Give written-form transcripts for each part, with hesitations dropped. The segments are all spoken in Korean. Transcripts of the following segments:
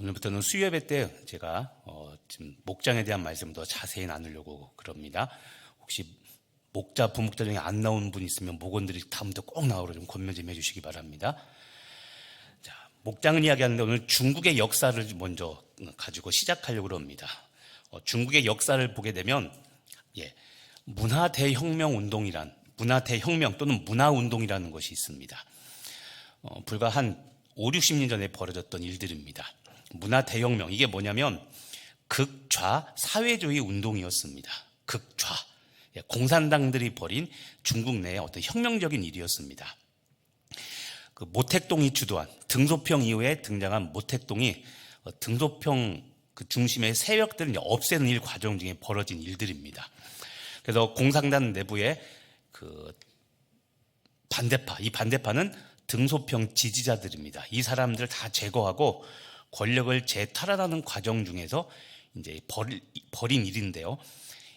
오늘부터는 수요예배 때 제가 지금 목장에 대한 말씀을 더 자세히 나누려고 그럽니다. 혹시 목자, 부목자 중에 안 나온 분 있으면 목원들이 다음부터 꼭 나오라 좀 권면 좀 해주시기 바랍니다. 자, 목장은 이야기하는데 오늘 중국의 역사를 먼저 가지고 시작하려고 합니다. 중국의 역사를 보게 되면 문화 대혁명 운동이란 문화 대혁명 또는 문화 운동이라는 것이 있습니다. 불과 한 5, 60년 전에 벌어졌던 일들입니다. 문화 대혁명, 이게 뭐냐면 극좌 사회주의 운동이었습니다. 극좌, 공산당들이 벌인 중국 내의 어떤 혁명적인 일이었습니다. 그 모택동이 주도한 등소평 이후에 등장한 모택동이 등소평 그 중심의 세력들을 없애는 일 과정 중에 벌어진 일들입니다. 그래서 공산당 내부의 그 반대파, 이 반대파는 등소평 지지자들입니다. 이 사람들을 다 제거하고 권력을 재탈환하는 과정 중에서 이제 벌인 일인데요.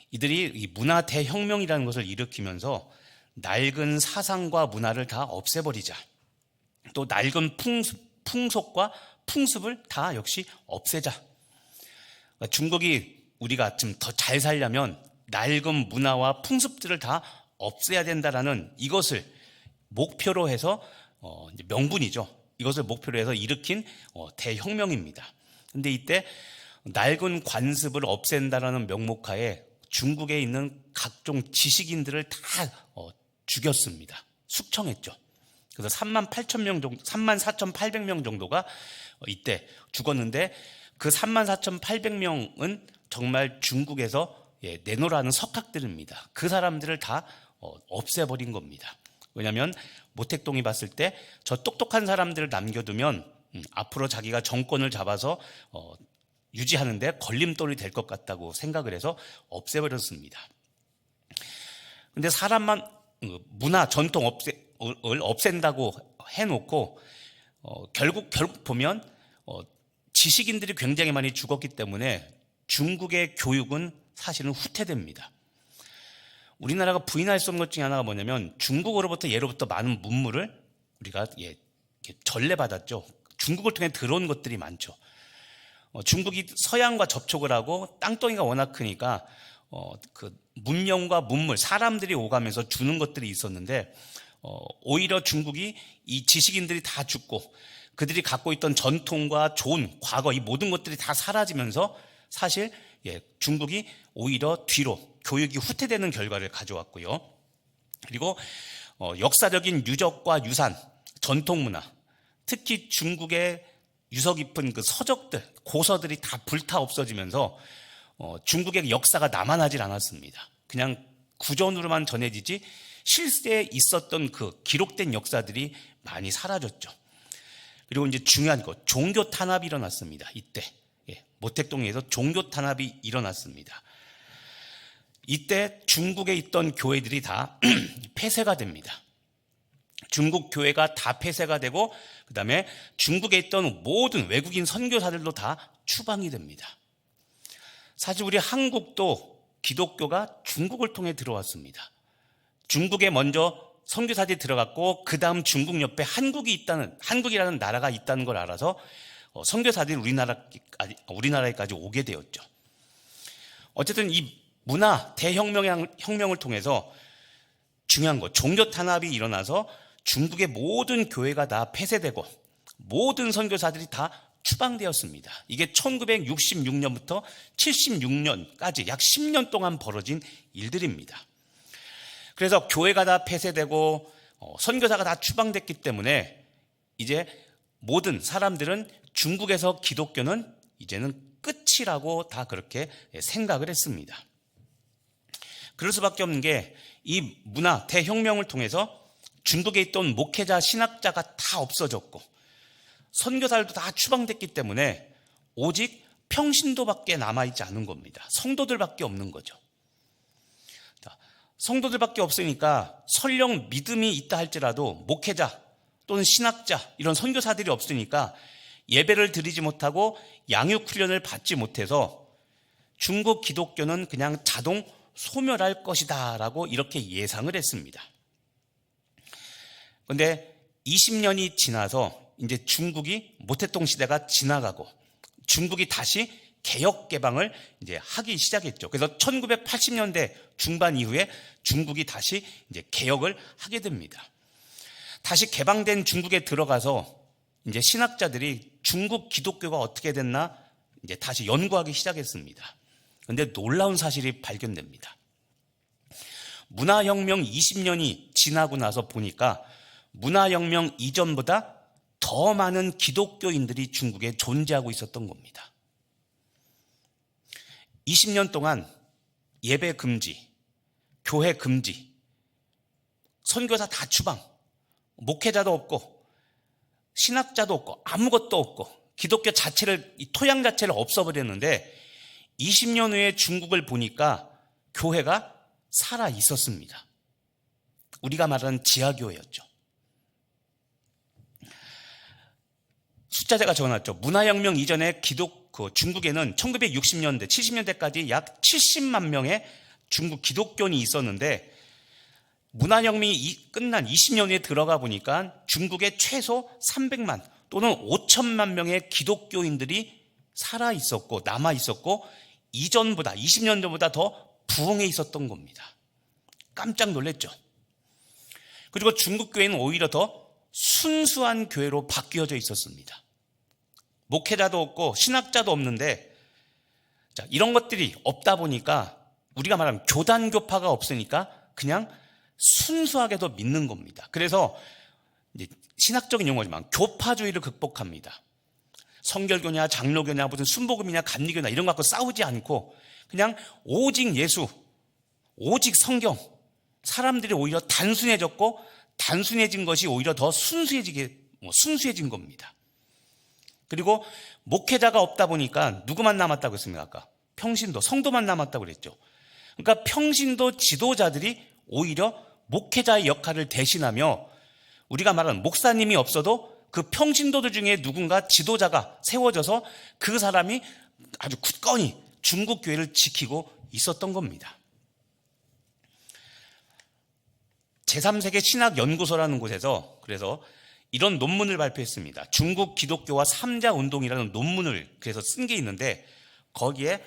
이들이 이 문화 대혁명이라는 것을 일으키면서 낡은 사상과 문화를 다 없애버리자. 또 낡은 풍속과 풍습을 다 역시 없애자. 그러니까 중국이 우리가 좀 더 잘 살려면 낡은 문화와 풍습들을 다 없애야 된다라는 이것을 목표로 해서 이제 명분이죠. 이것을 목표로 해서 일으킨 대혁명입니다. 근데 이때 낡은 관습을 없앤다라는 명목하에 중국에 있는 각종 지식인들을 다 죽였습니다. 숙청했죠. 그래서 38,000명 정도, 34,800명 정도가 이때 죽었는데 그 34,800명은 정말 중국에서 내노라는 석학들입니다. 그 사람들을 다 없애버린 겁니다. 왜냐하면 모택동이 봤을 때 저 똑똑한 사람들을 남겨두면 앞으로 자기가 정권을 잡아서 유지하는데 걸림돌이 될 것 같다고 생각을 해서 없애버렸습니다. 근데 사람만 문화, 전통을 없앤다고 해놓고 결국 보면 지식인들이 굉장히 많이 죽었기 때문에 중국의 교육은 사실은 후퇴됩니다. 우리나라가 부인할 수 없는 것 중에 하나가 뭐냐면 중국으로부터 예로부터 많은 문물을 우리가 전래받았죠. 중국을 통해 들어온 것들이 많죠. 중국이 서양과 접촉을 하고 땅덩이가 워낙 크니까 그 문명과 문물, 사람들이 오가면서 주는 것들이 있었는데 오히려 중국이 이 지식인들이 다 죽고 그들이 갖고 있던 전통과 좋은 과거 이 모든 것들이 다 사라지면서 사실 중국이 오히려 뒤로 교육이 후퇴되는 결과를 가져왔고요. 그리고 역사적인 유적과 유산, 전통문화, 특히 중국의 유서 깊은 그 서적들, 고서들이 다 불타 없어지면서 중국의 역사가 남아나질 않았습니다. 그냥 구전으로만 전해지지 실제에 있었던 그 기록된 역사들이 많이 사라졌죠. 그리고 이제 중요한 것, 종교 탄압이 일어났습니다. 이때 모택동에서 종교 탄압이 일어났습니다. 이때 중국에 있던 교회들이 다 폐쇄가 됩니다. 중국 교회가 다 폐쇄가 되고 그 다음에 중국에 있던 모든 외국인 선교사들도 다 추방이 됩니다. 사실 우리 한국도 기독교가 중국을 통해 들어왔습니다. 중국에 먼저 선교사들이 들어갔고 그 다음 중국 옆에 한국이라는 나라가 있다는 걸 알아서 선교사들이 우리나라에까지 오게 되었죠. 어쨌든 이 문화 대혁명을 통해서 중요한 것, 종교 탄압이 일어나서 중국의 모든 교회가 다 폐쇄되고 모든 선교사들이 다 추방되었습니다. 이게 1966년부터 76년까지 약 10년 동안 벌어진 일들입니다. 그래서 교회가 다 폐쇄되고 선교사가 다 추방됐기 때문에 이제 모든 사람들은 중국에서 기독교는 이제는 끝이라고 다 그렇게 생각을 했습니다. 그럴 수밖에 없는 게 이 문화 대혁명을 통해서 중국에 있던 목회자, 신학자가 다 없어졌고 선교사들도 다 추방됐기 때문에 오직 평신도밖에 남아있지 않은 겁니다. 성도들밖에 없는 거죠. 성도들밖에 없으니까 설령 믿음이 있다 할지라도 목회자 또는 신학자 이런 선교사들이 없으니까 예배를 드리지 못하고 양육훈련을 받지 못해서 중국 기독교는 그냥 자동 소멸할 것이다 라고 이렇게 예상을 했습니다. 그런데 20년이 지나서 이제 중국이 모택동 시대가 지나가고 중국이 다시 개혁 개방을 이제 하기 시작했죠. 그래서 1980년대 중반 이후에 중국이 다시 이제 개혁을 하게 됩니다. 다시 개방된 중국에 들어가서 이제 신학자들이 중국 기독교가 어떻게 됐나 이제 다시 연구하기 시작했습니다. 그런데 놀라운 사실이 발견됩니다. 문화혁명 20년이 지나고 나서 보니까 문화혁명 이전보다 더 많은 기독교인들이 중국에 존재하고 있었던 겁니다. 20년 동안 예배 금지, 교회 금지, 선교사 다 추방, 목회자도 없고 신학자도 없고 아무것도 없고 기독교 자체를, 이 토양 자체를 없어버렸는데 20년 후에 중국을 보니까 교회가 살아 있었습니다. 우리가 말하는 지하교회였죠. 숫자 제가 적어놨죠. 문화혁명 이전에 중국에는 1960년대, 70년대까지 약 70만 명의 중국 기독교인이 있었는데 문화혁명이 끝난 20년 후에 들어가 보니까 중국에 최소 300만 또는 5천만 명의 기독교인들이 살아 있었고 남아 있었고 이전보다 20년 전보다 더 부흥해 있었던 겁니다. 깜짝 놀랐죠. 그리고 중국 교회는 오히려 더 순수한 교회로 바뀌어져 있었습니다. 목회자도 없고 신학자도 없는데 이런 것들이 없다 보니까 우리가 말하면 교단교파가 없으니까 그냥 순수하게도 믿는 겁니다. 그래서 이제 신학적인 용어지만 교파주의를 극복합니다. 성결교냐 장로교냐 무슨 순복음이냐 감리교냐 이런 거 갖고 싸우지 않고 그냥 오직 예수, 오직 성경, 사람들이 오히려 단순해졌고 단순해진 것이 오히려 더 순수해진 겁니다. 그리고 목회자가 없다 보니까 누구만 남았다고 했습니까? 아까 평신도, 성도만 남았다고 그랬죠. 그러니까 평신도 지도자들이 오히려 목회자의 역할을 대신하며 우리가 말하는 목사님이 없어도 그 평신도들 중에 누군가 지도자가 세워져서 그 사람이 아주 굳건히 중국 교회를 지키고 있었던 겁니다. 제3세계 신학연구소라는 곳에서 그래서 이런 논문을 발표했습니다. 중국 기독교와 삼자 운동이라는 논문을 그래서 쓴 게 있는데 거기에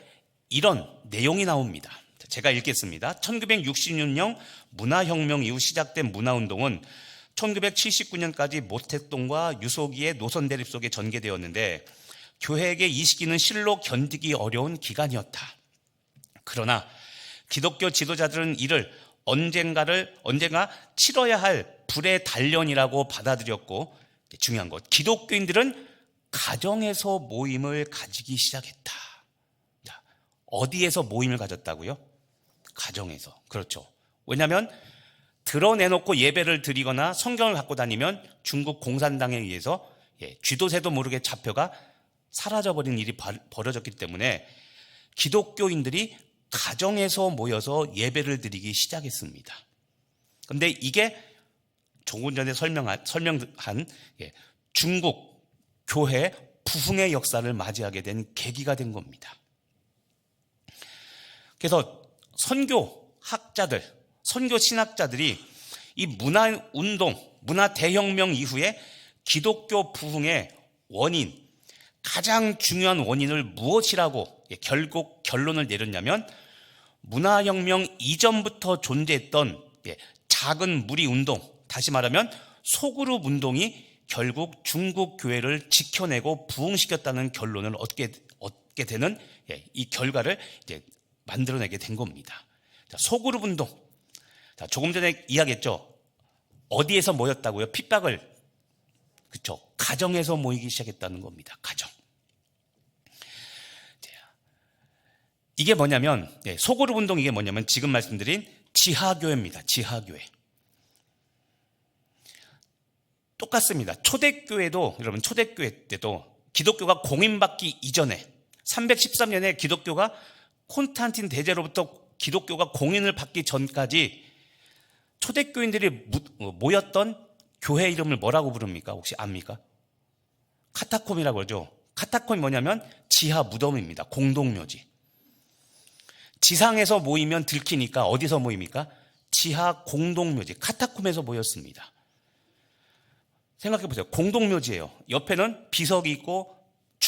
이런 내용이 나옵니다. 제가 읽겠습니다. 1966년 문화혁명 이후 시작된 문화운동은 1979년까지 모택동과 유소기의 노선 대립 속에 전개되었는데 교회에게 이 시기는 실로 견디기 어려운 기간이었다. 그러나 기독교 지도자들은 이를 언젠가 치러야 할 불의 단련이라고 받아들였고 중요한 것, 기독교인들은 가정에서 모임을 가지기 시작했다. 자, 어디에서 모임을 가졌다고요? 가정에서. 그렇죠. 왜냐하면 드러내놓고 예배를 드리거나 성경을 갖고 다니면 중국 공산당에 의해서 쥐도새도 모르게 잡혀가 사라져버린 일이 벌어졌기 때문에 기독교인들이 가정에서 모여서 예배를 드리기 시작했습니다. 그런데 이게 조금 전에 설명한 중국 교회 부흥의 역사를 맞이하게 된 계기가 된 겁니다. 그래서 선교학자들, 선교 신학자들이 이 문화운동, 문화대혁명 이후에 기독교 부흥의 원인, 가장 중요한 원인을 무엇이라고 결국 결론을 내렸냐면 문화혁명 이전부터 존재했던 작은 무리 운동, 다시 말하면 소그룹 운동이 결국 중국 교회를 지켜내고 부흥시켰다는 결론을 얻게 되는 이 결과를 이제 만들어내게 된 겁니다. 자, 소그룹 운동. 자, 조금 전에 이야기했죠. 어디에서 모였다고요? 핍박을. 그렇죠. 가정에서 모이기 시작했다는 겁니다. 가정. 이게 뭐냐면 소그룹 운동 이게 뭐냐면 지금 말씀드린 지하교회입니다. 지하교회. 똑같습니다. 초대교회도 여러분 초대교회 때도 기독교가 공인받기 이전에 313년에 기독교가 콘스탄틴 대제로부터 기독교가 공인을 받기 전까지 초대교인들이 모였던 교회 이름을 뭐라고 부릅니까? 혹시 압니까? 카타콤이라고 그러죠. 카타콤이 뭐냐면 지하 무덤입니다. 공동묘지. 지상에서 모이면 들키니까 어디서 모입니까? 지하 공동묘지, 카타콤에서 모였습니다. 생각해 보세요. 공동묘지예요. 옆에는 비석이 있고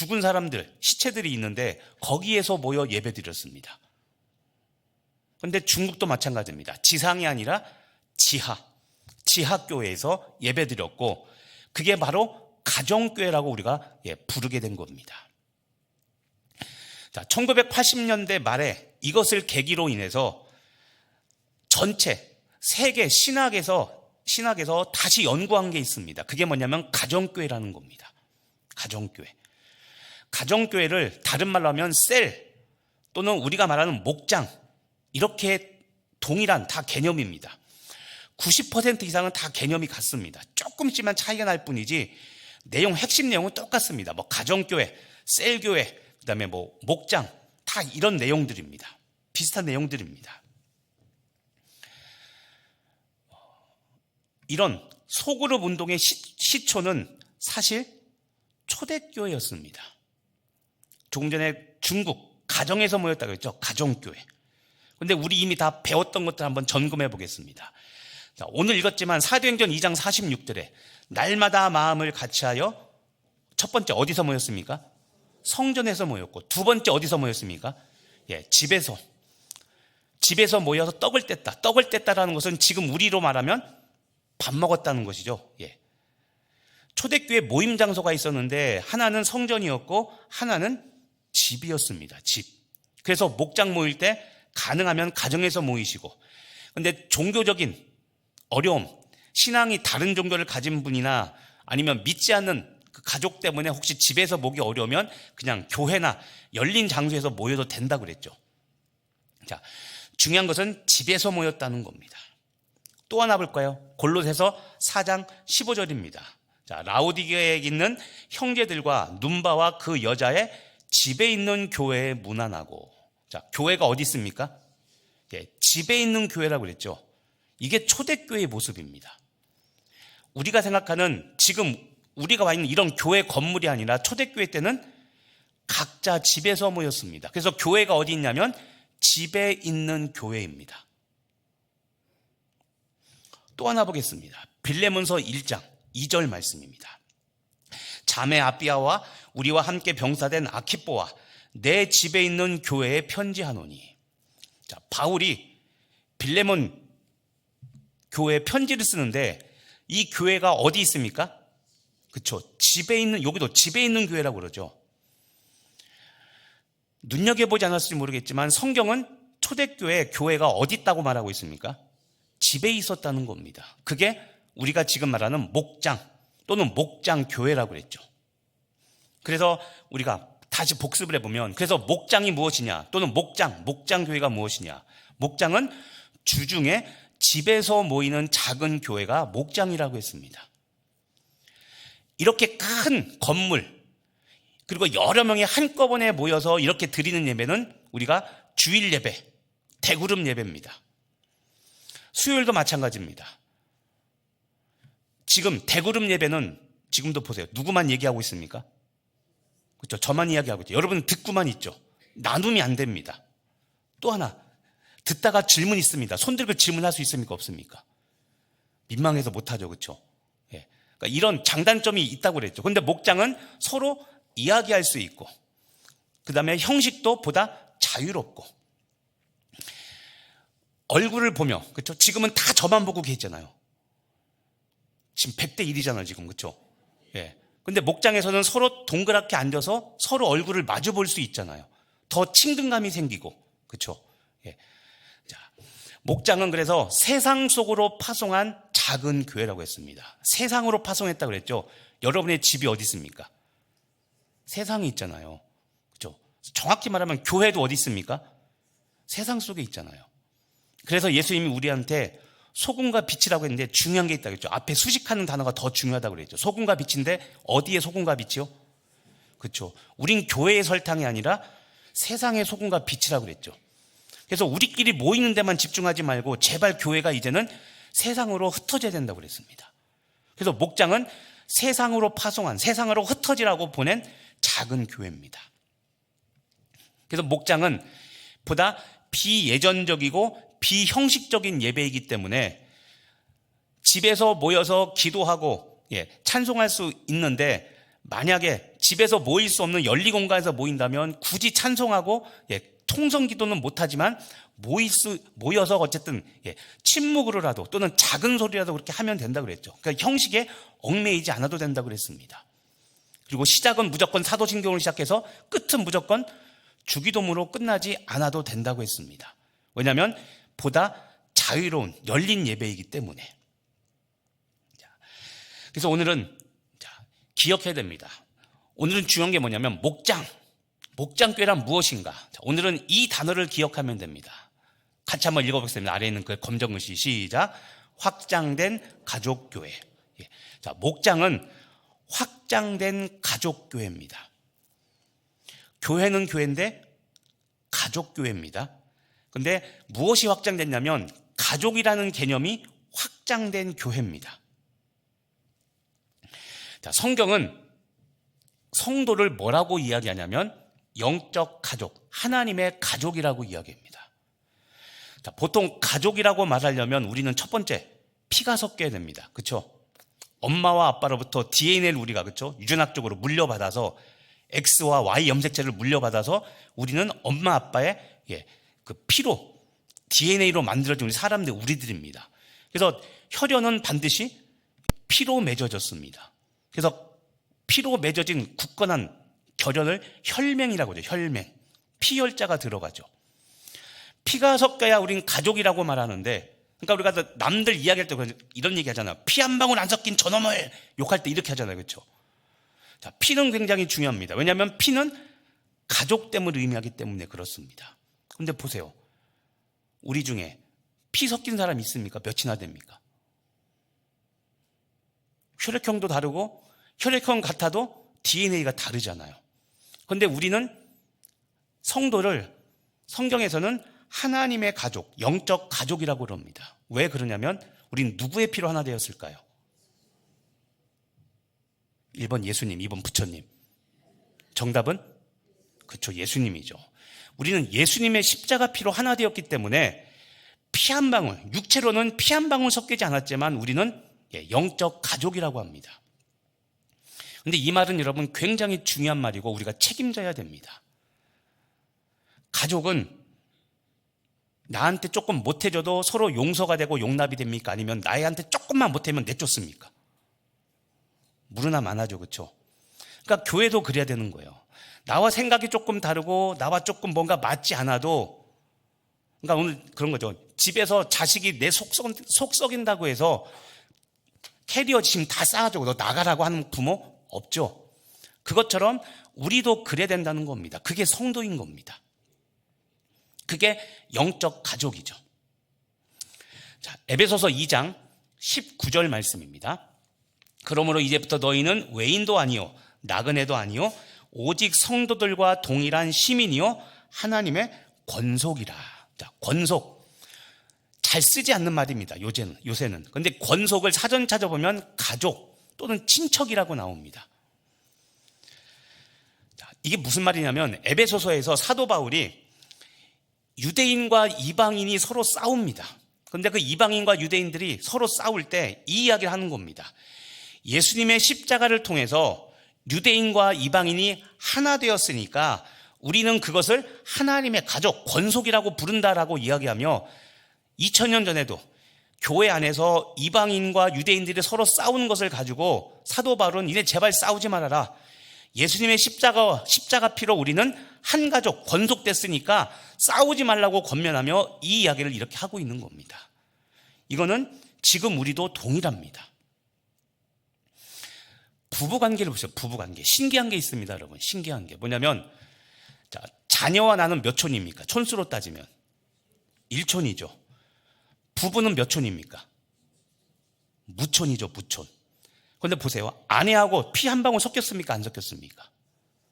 죽은 사람들, 시체들이 있는데 거기에서 모여 예배드렸습니다. 그런데 중국도 마찬가지입니다. 지상이 아니라 지하교회에서 예배드렸고, 그게 바로 가정교회라고 우리가 부르게 된 겁니다. 자, 1980년대 말에 이것을 계기로 인해서 전체 세계 신학에서 다시 연구한 게 있습니다. 그게 뭐냐면 가정교회라는 겁니다. 가정교회를 다른 말로 하면 셀 또는 우리가 말하는 목장, 이렇게 동일한 다 개념입니다. 90% 이상은 다 개념이 같습니다. 조금씩만 차이가 날 뿐이지 핵심 내용은 똑같습니다. 뭐 가정교회, 셀교회, 그다음에 뭐 목장, 다 이런 내용들입니다. 비슷한 내용들입니다. 이런 소그룹 운동의 시초는 사실 초대교회였습니다. 조금 전에 중국 가정에서 모였다고 했죠. 가정교회. 그런데 우리 이미 다 배웠던 것들 한번 점검해 보겠습니다. 자, 오늘 읽었지만 사도행전 2장 46절에 날마다 마음을 같이하여, 첫 번째 어디서 모였습니까? 성전에서 모였고, 두 번째 어디서 모였습니까? 집에서 모여서 떡을 뗐다라는 것은 지금 우리로 말하면 밥 먹었다는 것이죠. 초대교회 모임 장소가 있었는데 하나는 성전이었고 하나는 집이었습니다. 집. 그래서 목장 모일 때 가능하면 가정에서 모이시고, 그런데 종교적인 어려움, 신앙이 다른 종교를 가진 분이나 아니면 믿지 않는 그 가족 때문에 혹시 집에서 모기 어려우면 그냥 교회나 열린 장소에서 모여도 된다고 그랬죠. 자, 중요한 것은 집에서 모였다는 겁니다. 또 하나 볼까요? 골로새서 4장 15절입니다. 자, 라오디게에 있는 형제들과 눈바와 그 여자의 집에 있는 교회에 문안하고. 자, 교회가 어디 있습니까? 집에 있는 교회라고 그랬죠. 이게 초대교회의 모습입니다. 우리가 생각하는 지금 우리가 와 있는 이런 교회 건물이 아니라 초대교회 때는 각자 집에서 모였습니다. 그래서 교회가 어디 있냐면 집에 있는 교회입니다. 또 하나 보겠습니다. 빌레몬서 1장 2절 말씀입니다. 자매 아비아와 우리와 함께 병사된 아키뽀와 내 집에 있는 교회에 편지하노니. 자, 바울이 빌레몬 교회에 편지를 쓰는데 이 교회가 어디 있습니까? 그렇죠. 집에 있는, 여기도 집에 있는 교회라고 그러죠. 눈여겨보지 않았을지 모르겠지만 성경은 초대교회 교회가 어디 있다고 말하고 있습니까? 집에 있었다는 겁니다. 그게 우리가 지금 말하는 목장 또는 목장교회라고 그랬죠. 그래서 우리가 다시 복습을 해보면, 그래서 목장이 무엇이냐 또는 목장교회가 무엇이냐. 목장은 주중에 집에서 모이는 작은 교회가 목장이라고 했습니다. 이렇게 큰 건물 그리고 여러 명이 한꺼번에 모여서 이렇게 드리는 예배는 우리가 주일 예배, 대그룹 예배입니다. 수요일도 마찬가지입니다. 지금 대그룹 예배는 지금도 보세요. 누구만 얘기하고 있습니까? 그렇죠. 저만 이야기하고 있죠. 여러분은 듣고만 있죠. 나눔이 안 됩니다. 또 하나, 듣다가 질문 있습니다. 손 들고 질문할 수 있습니까? 없습니까? 민망해서 못하죠. 그렇죠? 그러니까 이런 장단점이 있다고 그랬죠. 그런데 목장은 서로 이야기할 수 있고, 그 다음에 형식도 보다 자유롭고, 얼굴을 보며, 그렇죠? 지금은 다 저만 보고 계시잖아요. 지금 100대 1이잖아요, 지금. 그렇죠? 근데 목장에서는 서로 동그랗게 앉아서 서로 얼굴을 마주 볼 수 있잖아요. 더 친근감이 생기고, 그렇죠? 자, 목장은 그래서 세상 속으로 파송한 작은 교회라고 했습니다. 세상으로 파송했다고 그랬죠. 여러분의 집이 어디 있습니까? 세상에 있잖아요. 그렇죠? 정확히 말하면 교회도 어디 있습니까? 세상 속에 있잖아요. 그래서 예수님이 우리한테 소금과 빛이라고 했는데 중요한 게 있다고 했죠. 앞에 수식하는 단어가 더 중요하다고 그랬죠. 소금과 빛인데 어디에 소금과 빛이요? 그렇죠. 우린 교회의 설탕이 아니라 세상의 소금과 빛이라고 그랬죠. 그래서 우리끼리 모이는 데만 집중하지 말고 제발 교회가 이제는 세상으로 흩어져야 된다고 그랬습니다. 그래서 목장은 세상으로 파송한, 세상으로 흩어지라고 보낸 작은 교회입니다. 그래서 목장은 보다 비예전적이고 비형식적인 예배이기 때문에 집에서 모여서 기도하고 찬송할 수 있는데, 만약에 집에서 모일 수 없는 열린 공간에서 모인다면 굳이 찬송하고 통성 기도는 못하지만 모여서 어쨌든 침묵으로라도 또는 작은 소리라도 그렇게 하면 된다고 그랬죠. 그러니까 형식에 얽매이지 않아도 된다고 그랬습니다. 그리고 시작은 무조건 사도신경으로 시작해서 끝은 무조건 주기도문으로 끝나지 않아도 된다고 했습니다. 왜냐하면 보다 자유로운 열린 예배이기 때문에. 그래서 오늘은 기억해야 됩니다. 오늘은 중요한 게 뭐냐면 목장교회란 무엇인가. 오늘은 이 단어를 기억하면 됩니다. 같이 한번 읽어보겠습니다. 아래에 있는 그 검정글씨 시작. 확장된 가족교회. 자, 목장은 확장된 가족교회입니다. 교회는 교회인데 가족교회입니다. 근데 무엇이 확장됐냐면 가족이라는 개념이 확장된 교회입니다. 자, 성경은 성도를 뭐라고 이야기하냐면 영적 가족, 하나님의 가족이라고 이야기합니다. 자, 보통 가족이라고 말하려면 우리는 첫 번째 피가 섞여야 됩니다. 그렇죠? 엄마와 아빠로부터 DNA를 우리가 그렇죠? 유전학적으로 물려받아서 X와 Y 염색체를 물려받아서 우리는 엄마 아빠의 그 피로 DNA로 만들어진 우리 사람들 우리들입니다. 그래서 혈연은 반드시 피로 맺어졌습니다. 그래서 피로 맺어진 굳건한 결연을 혈맹이라고 하죠. 혈맹. 피혈자가 들어가죠. 피가 섞여야 우린 가족이라고 말하는데, 그러니까 우리가 남들 이야기할 때 이런 얘기 하잖아요. 피 한 방울 안 섞인 저놈을 욕할 때 이렇게 하잖아요. 그렇죠? 자, 피는 굉장히 중요합니다. 왜냐하면 피는 가족됨을 의미하기 때문에 그렇습니다. 근데 보세요. 우리 중에 피 섞인 사람 있습니까? 몇이나 됩니까? 혈액형도 다르고 혈액형 같아도 DNA가 다르잖아요. 그런데 우리는 성도를 성경에서는 하나님의 가족, 영적 가족이라고 그럽니다. 왜 그러냐면 우린 누구의 피로 하나 되었을까요? 1번 예수님, 2번 부처님. 정답은? 그렇죠, 예수님이죠. 우리는 예수님의 십자가 피로 하나 되었기 때문에 피 한 방울, 육체로는 피 한 방울 섞이지 않았지만 우리는 영적 가족이라고 합니다. 그런데 이 말은 여러분 굉장히 중요한 말이고 우리가 책임져야 됩니다. 가족은 나한테 조금 못해줘도 서로 용서가 되고 용납이 됩니까? 아니면 나한테 조금만 못하면 내쫓습니까? 물으나 마나죠, 그렇죠? 그러니까 교회도 그래야 되는 거예요. 나와 생각이 조금 다르고 나와 조금 뭔가 맞지 않아도, 그러니까 오늘 그런 거죠. 집에서 자식이 내 속 썩인다고 해서 캐리어 지금 다 쌓아주고 너 나가라고 하는 부모 없죠. 그것처럼 우리도 그래야 된다는 겁니다. 그게 성도인 겁니다. 그게 영적 가족이죠. 자, 에베소서 2장 19절 말씀입니다. 그러므로 이제부터 너희는 외인도 아니요 나그네도 아니요 오직 성도들과 동일한 시민이요 하나님의 권속이라. 자, 권속 잘 쓰지 않는 말입니다. 요새는. 그런데 권속을 사전 찾아보면 가족 또는 친척이라고 나옵니다. 자, 이게 무슨 말이냐면 에베소서에서 사도 바울이 유대인과 이방인이 서로 싸웁니다. 그런데 그 이방인과 유대인들이 서로 싸울 때 이 이야기를 하는 겁니다. 예수님의 십자가를 통해서 유대인과 이방인이 하나 되었으니까 우리는 그것을 하나님의 가족, 권속이라고 부른다라고 이야기하며 2000년 전에도 교회 안에서 이방인과 유대인들이 서로 싸우는 것을 가지고 사도 바울은 이제 제발 싸우지 말아라. 예수님의 십자가 피로 우리는 한 가족, 권속됐으니까 싸우지 말라고 권면하며 이 이야기를 이렇게 하고 있는 겁니다. 이거는 지금 우리도 동일합니다. 부부관계를 보세요. 부부관계. 신기한 게 있습니다, 여러분. 신기한 게 뭐냐면, 자, 자녀와 나는 몇 촌입니까? 촌수로 따지면 1촌이죠. 부부는 몇 촌입니까? 무촌이죠, 무촌. 그런데 보세요. 아내하고 피 한 방울 섞였습니까? 안 섞였습니까?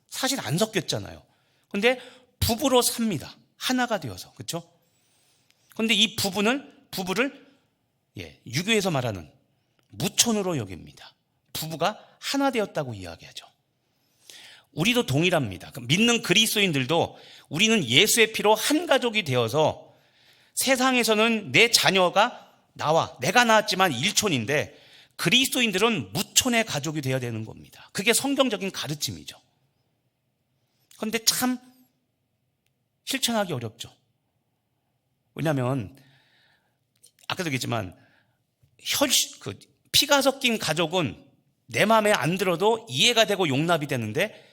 사실 안 섞였잖아요. 그런데 부부로 삽니다. 하나가 되어서. 그렇죠? 그런데 이 부부를 유교에서 말하는 무촌으로 여깁니다. 부부가 하나 되었다고 이야기하죠. 우리도 동일합니다. 믿는 그리스도인들도 우리는 예수의 피로 한 가족이 되어서 세상에서는 내 자녀가 내가 낳았지만 1촌인데 그리스도인들은 무촌의 가족이 되어야 되는 겁니다. 그게 성경적인 가르침이죠. 그런데 참 실천하기 어렵죠. 왜냐하면 아까도 얘기했지만 피가 섞인 가족은 내 마음에 안 들어도 이해가 되고 용납이 되는데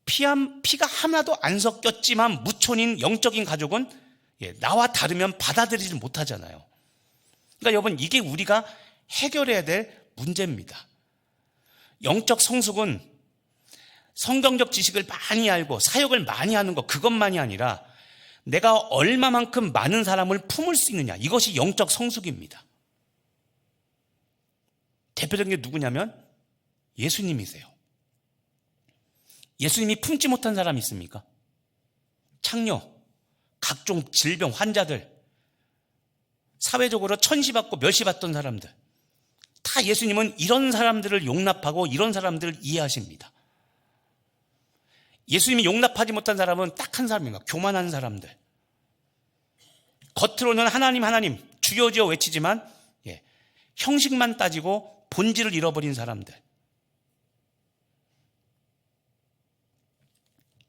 피가 하나도 안 섞였지만 무촌인 영적인 가족은 나와 다르면 받아들이지 못하잖아요. 그러니까 여러분, 이게 우리가 해결해야 될 문제입니다. 영적 성숙은 성경적 지식을 많이 알고 사역을 많이 하는 것, 그것만이 아니라 내가 얼마만큼 많은 사람을 품을 수 있느냐, 이것이 영적 성숙입니다. 대표적인 게 누구냐면 예수님이세요. 예수님이 품지 못한 사람이 있습니까? 창녀, 각종 질병 환자들, 사회적으로 천시받고 멸시받던 사람들, 다 예수님은 이런 사람들을 용납하고 이런 사람들을 이해하십니다. 예수님이 용납하지 못한 사람은 딱 한 사람입니다. 교만한 사람들. 겉으로는 하나님 하나님 주여주여 외치지만 형식만 따지고 본질을 잃어버린 사람들.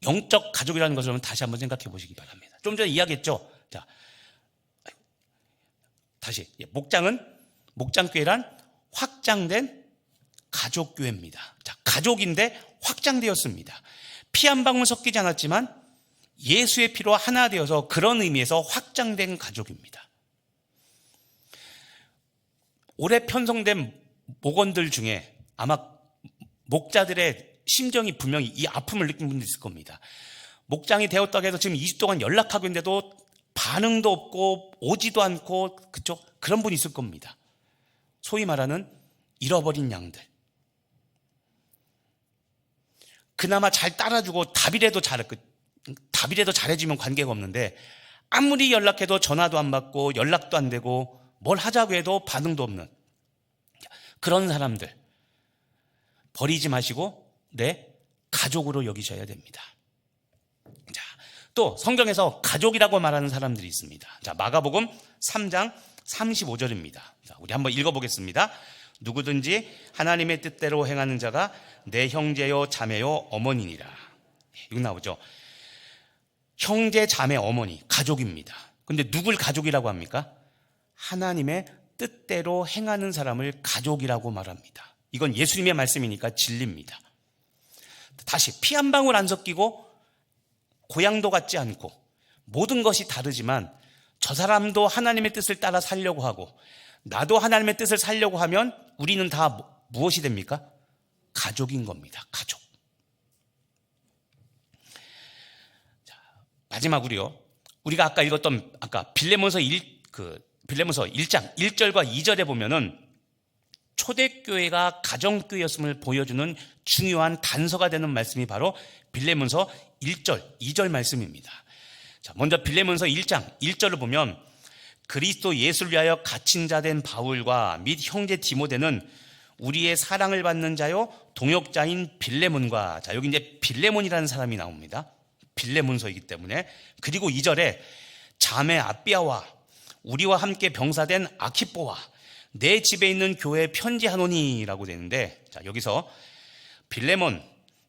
영적 가족이라는 것을 다시 한번 생각해 보시기 바랍니다. 좀 전에 이야기했죠. 자, 다시 목장교회란 확장된 가족교회입니다. 자, 가족인데 확장되었습니다. 피 한 방울 섞이지 않았지만 예수의 피로 하나 되어서 그런 의미에서 확장된 가족입니다. 올해 편성된 목원들 중에 아마 목자들의 심정이 분명히 이 아픔을 느낀 분도 있을 겁니다. 목장이 되었다고 해서 지금 2주 동안 연락하고 있는데도 반응도 없고 오지도 않고 그런 분이 있을 겁니다. 소위 말하는 잃어버린 양들. 그나마 잘 따라주고 답이라도 잘해주면 관계가 없는데 아무리 연락해도 전화도 안 받고 연락도 안 되고 뭘 하자고 해도 반응도 없는 그런 사람들 버리지 마시고 내 가족으로 여기셔야 됩니다. 자, 또 성경에서 가족이라고 말하는 사람들이 있습니다. 자, 마가복음 3장 35절입니다. 자, 우리 한번 읽어보겠습니다. 누구든지 하나님의 뜻대로 행하는 자가 내 형제요 자매요 어머니니라. 이거 나오죠. 형제 자매 어머니 가족입니다. 근데 누굴 가족이라고 합니까? 하나님의 뜻대로 행하는 사람을 가족이라고 말합니다. 이건 예수님의 말씀이니까 진리입니다. 다시 피 한 방울 안 섞이고 고향도 같지 않고 모든 것이 다르지만 저 사람도 하나님의 뜻을 따라 살려고 하고 나도 하나님의 뜻을 살려고 하면 우리는 다 무엇이 됩니까? 가족인 겁니다. 가족. 자, 마지막으로요. 우리가 아까 읽었던 빌레몬서 1장 1절과 2절에 보면은 초대교회가 가정교회였음을 보여주는 중요한 단서가 되는 말씀이 바로 빌레몬서 1절, 2절 말씀입니다. 자, 먼저 빌레몬서 1장 1절을 보면 그리스도 예수를 위하여 갇힌 자 된 바울과 및 형제 디모데는 우리의 사랑을 받는 자요 동역자인 빌레몬과, 자, 여기 이제 빌레몬이라는 사람이 나옵니다. 빌레몬서이기 때문에. 그리고 2절에 자매 아비아와 우리와 함께 병사된 아키뽀와 내 집에 있는 교회에 편지하노니라고 되는데, 자, 여기서 빌레몬,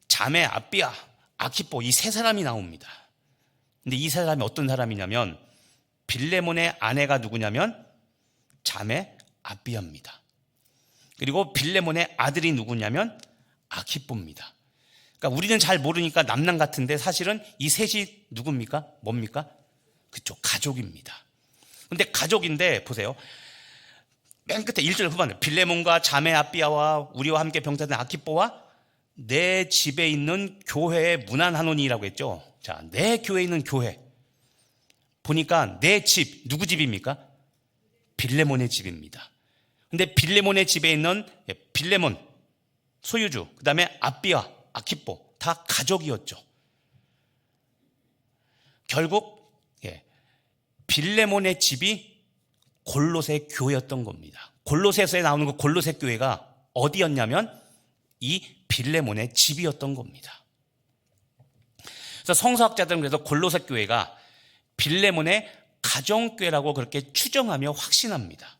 자매 아비아, 아키뽀 이 세 사람이 나옵니다. 근데 이 세 사람이 어떤 사람이냐면 빌레몬의 아내가 누구냐면 자매 아비아입니다. 그리고 빌레몬의 아들이 누구냐면 아키뽀입니다. 그러니까 우리는 잘 모르니까 남남 같은데 사실은 이 셋이 누굽니까? 뭡니까? 그쪽 가족입니다. 근데 가족인데 보세요. 맨 끝에 1절 후반에 빌레몬과 자매 아비아와 우리와 함께 병사된 아키뽀와 내 집에 있는 교회에 문안하노니라고 했죠. 자, 내 교회에 있는 교회. 보니까 내 집, 누구 집입니까? 빌레몬의 집입니다. 근데 빌레몬의 집에 있는 빌레몬, 소유주, 그 다음에 아비아, 아키뽀 다 가족이었죠. 결국 빌레몬의 집이 골로새 교회였던 겁니다. 골로새서에 나오는 그 골로새 교회가 어디였냐면 이 빌레몬의 집이었던 겁니다. 그래서 성서학자들은 그래서 골로새 교회가 빌레몬의 가정교회라고 그렇게 추정하며 확신합니다.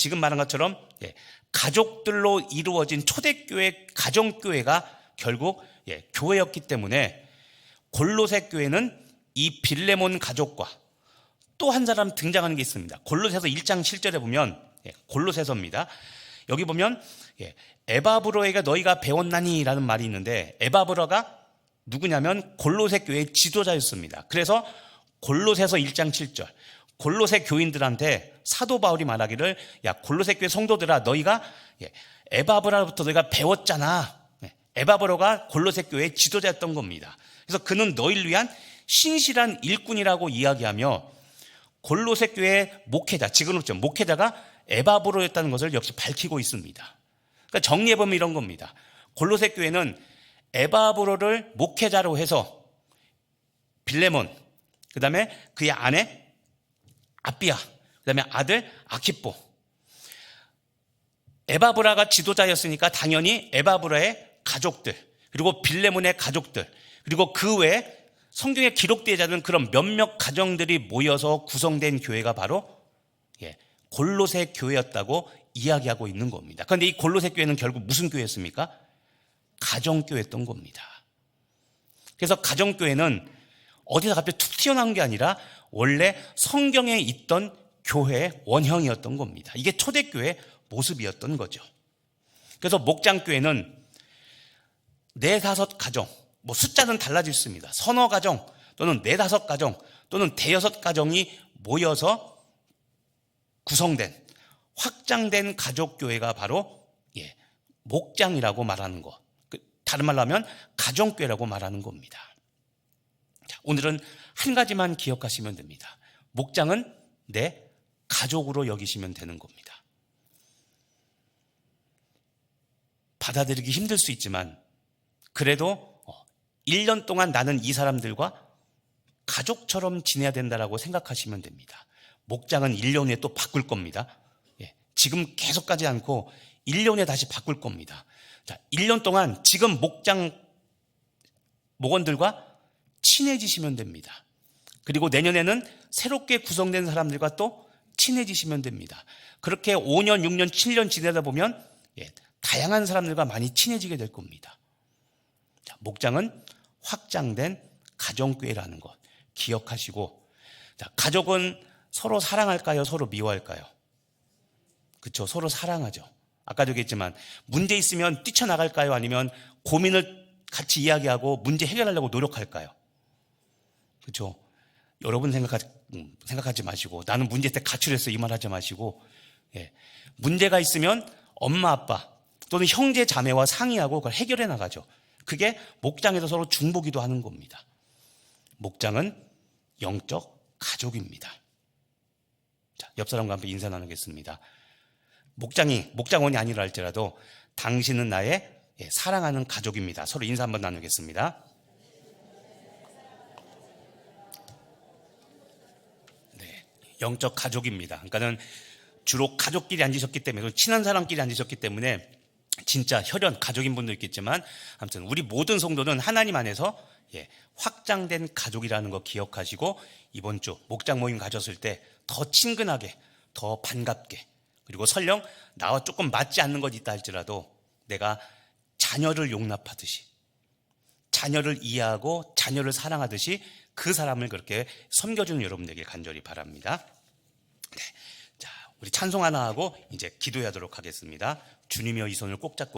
지금 말한 것처럼 가족들로 이루어진 초대교회, 가정교회가 결국 교회였기 때문에 골로새 교회는 이 빌레몬 가족과 또 한 사람 등장하는 게 있습니다. 골로새서 1장 7절에 보면, 골로새서입니다. 여기 보면 에바브로에게 너희가 배웠나니 라는 말이 있는데, 에바브로가 누구냐면 골로새 교회의 지도자였습니다. 그래서 골로새서 1장 7절, 골로새 교인들한테 사도 바울이 말하기를, 야 골로새 교회 성도들아, 너희가 에바브로로부터 너희가 배웠잖아. 에바브로가 골로새 교회의 지도자였던 겁니다. 그래서 그는 너희를 위한 신실한 일꾼이라고 이야기하며, 골로새 교회의 목회자, 지금으로부터 목회자가 에바브로였다는 것을 역시 밝히고 있습니다. 그러니까 정리해보면 이런 겁니다. 골로새 교회는 에바브로를 목회자로 해서 빌레몬, 그 다음에 그의 아내 아비아, 그 다음에 아들 아키포, 에바브라가 지도자였으니까 당연히 에바브라의 가족들, 그리고 빌레몬의 가족들, 그리고 그 외에 성경에 기록되지 않은 그런 몇몇 가정들이 모여서 구성된 교회가 바로 골로새 교회였다고 이야기하고 있는 겁니다. 그런데 이 골로새 교회는 결국 무슨 교회였습니까? 가정교회였던 겁니다. 그래서 가정교회는 어디서 갑자기 툭 튀어나온 게 아니라 원래 성경에 있던 교회의 원형이었던 겁니다. 이게 초대교회의 모습이었던 거죠. 그래서 목장교회는 4-5 가정, 숫자는 달라질 수 있습니다. 서너 가정 또는 4-5 가정 또는 5-6 가정이 모여서 구성된 확장된 가족교회가 바로 목장이라고 말하는 것, 다른 말로 하면 가정교회라고 말하는 겁니다. 자, 오늘은 한 가지만 기억하시면 됩니다. 목장은 내 가족으로 여기시면 되는 겁니다. 받아들이기 힘들 수 있지만 그래도 1년 동안 나는 이 사람들과 가족처럼 지내야 된다라고 생각하시면 됩니다. 목장은 1년 후에 또 바꿀 겁니다. 지금 계속 가지 않고 1년 후에 다시 바꿀 겁니다. 자, 1년 동안 지금 목장 목원들과 친해지시면 됩니다. 그리고 내년에는 새롭게 구성된 사람들과 또 친해지시면 됩니다. 그렇게 5년, 6년, 7년 지내다 보면 다양한 사람들과 많이 친해지게 될 겁니다. 자, 목장은 확장된 가정교회라는 것 기억하시고, 자, 가족은 서로 사랑할까요? 서로 미워할까요? 그렇죠. 서로 사랑하죠. 아까도 얘기했지만 문제 있으면 뛰쳐나갈까요? 아니면 고민을 같이 이야기하고 문제 해결하려고 노력할까요? 그렇죠. 여러분 생각하지 마시고, 나는 문제 때 가출했어 이 말 하지 마시고, 문제가 있으면 엄마 아빠 또는 형제 자매와 상의하고 그걸 해결해 나가죠. 그게 목장에서 서로 중보기도 하는 겁니다. 목장은 영적 가족입니다. 자, 옆 사람과 함께 인사 나누겠습니다. 목장원이 아니라 할지라도 당신은 나의 사랑하는 가족입니다. 서로 인사 한번 나누겠습니다. 네, 영적 가족입니다. 그러니까는 주로 가족끼리 앉으셨기 때문에, 친한 사람끼리 앉으셨기 때문에 진짜 혈연 가족인 분도 있겠지만, 아무튼 우리 모든 성도는 하나님 안에서 확장된 가족이라는 거 기억하시고, 이번 주 목장 모임 가졌을 때 더 친근하게, 더 반갑게, 그리고 설령 나와 조금 맞지 않는 것이 있다 할지라도 내가 자녀를 용납하듯이, 자녀를 이해하고 자녀를 사랑하듯이 그 사람을 그렇게 섬겨주는 여러분에게 간절히 바랍니다. 네. 자, 우리 찬송 하나 하고 이제 기도하도록 하겠습니다. 주님이여 이 손을 꼭 잡고